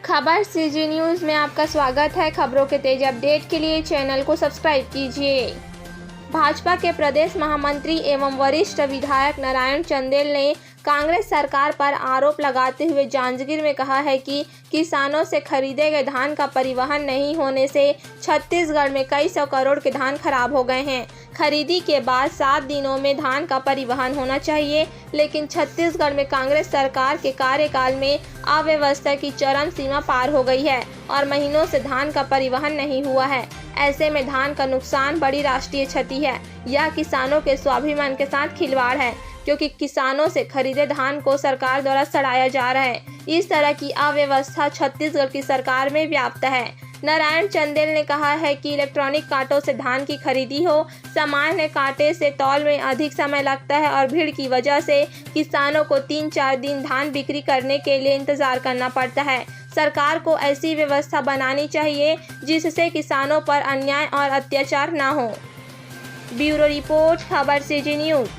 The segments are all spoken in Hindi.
खबर सीजी न्यूज़ में आपका स्वागत है। खबरों के तेज अपडेट के लिए चैनल को सब्सक्राइब कीजिए। भाजपा के प्रदेश महामंत्री एवं वरिष्ठ विधायक नारायण चंदेल ने कांग्रेस सरकार पर आरोप लगाते हुए जांजगीर में कहा है कि किसानों से खरीदे गए धान का परिवहन नहीं होने से छत्तीसगढ़ में कई सौ करोड़ के धान खराब हो गए हैं। खरीदी के बाद 7 दिनों में धान का परिवहन होना चाहिए, लेकिन छत्तीसगढ़ में कांग्रेस सरकार के कार्यकाल में अव्यवस्था की चरम सीमा पार हो गई है और महीनों से धान का परिवहन नहीं हुआ है। ऐसे में धान का नुकसान बड़ी राष्ट्रीय क्षति है। यह किसानों के स्वाभिमान के साथ खिलवाड़ है, क्योंकि किसानों से खरीदे धान को सरकार द्वारा सड़ाया जा रहा है। इस तरह की अव्यवस्था छत्तीसगढ़ की सरकार में व्याप्त है। नारायण चंदेल ने कहा है कि इलेक्ट्रॉनिक कांटों से धान की खरीदी हो, सामान्य कांटे से तौल में अधिक समय लगता है और भीड़ की वजह से किसानों को 3-4 दिन धान बिक्री करने के लिए इंतजार करना पड़ता है। सरकार को ऐसी व्यवस्था बनानी चाहिए जिससे किसानों पर अन्याय और अत्याचार न हो। ब्यूरो रिपोर्ट, खबर सीजी न्यूज़।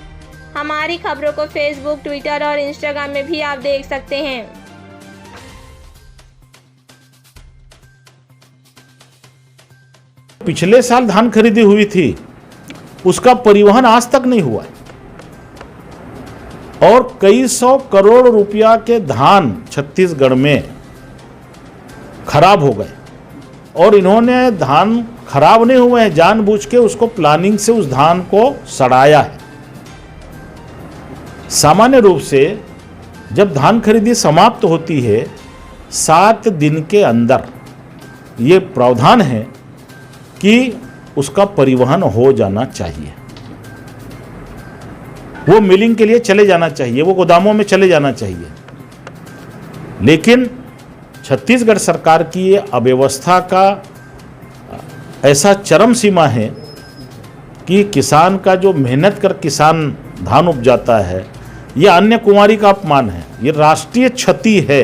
हमारी खबरों को फेसबुक, ट्विटर और इंस्टाग्राम में भी आप देख सकते हैं। पिछले साल धान खरीदी हुई थी, उसका परिवहन आज तक नहीं हुआ और कई सौ करोड़ रुपया के धान छत्तीसगढ़ में खराब हो गए और इन्होंने धान खराब नहीं हुए हैं, जानबूझ के उसको प्लानिंग से उस धान को सड़ाया है। सामान्य रूप से जब धान खरीदी समाप्त होती है 7 दिन के अंदर ये प्रावधान है कि उसका परिवहन हो जाना चाहिए, वो मिलिंग के लिए चले जाना चाहिए, वो गोदामों में चले जाना चाहिए। लेकिन छत्तीसगढ़ सरकार की ये अव्यवस्था का ऐसा चरम सीमा है कि किसान का जो मेहनत कर किसान धान उपजाता है, यह अन्य कुंवारी का अपमान है, ये राष्ट्रीय क्षति है,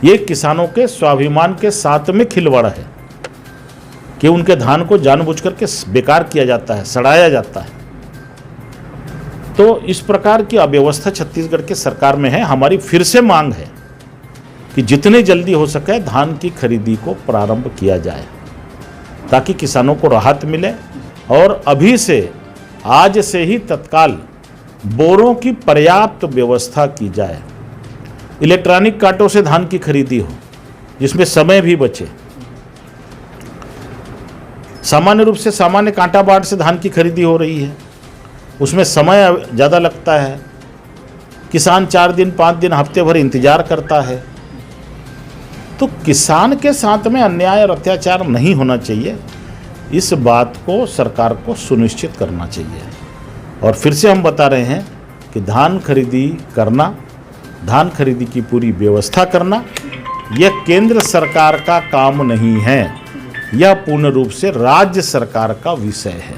ये किसानों के स्वाभिमान के साथ में खिलवाड़ है कि उनके धान को जानबूझ करके बेकार किया जाता है, सड़ाया जाता है। तो इस प्रकार की अव्यवस्था छत्तीसगढ़ के सरकार में है। हमारी फिर से मांग है कि जितने जल्दी हो सके धान की खरीदी को प्रारंभ किया जाए ताकि किसानों को राहत मिले और अभी से आज से ही तत्काल बोरों की पर्याप्त व्यवस्था की जाए। इलेक्ट्रॉनिक कांटों से धान की खरीदी हो जिसमें समय भी बचे। सामान्य रूप से सामान्य कांटा बाट से धान की खरीदी हो रही है, उसमें समय ज़्यादा लगता है, किसान 4 दिन 5 दिन हफ्ते भर इंतजार करता है। तो किसान के साथ में अन्याय और अत्याचार नहीं होना चाहिए, इस बात को सरकार को सुनिश्चित करना चाहिए। और फिर से हम बता रहे हैं कि धान खरीदी करना, धान खरीदी की पूरी व्यवस्था करना, यह केंद्र सरकार का काम नहीं है, यह पूर्ण रूप से राज्य सरकार का विषय है।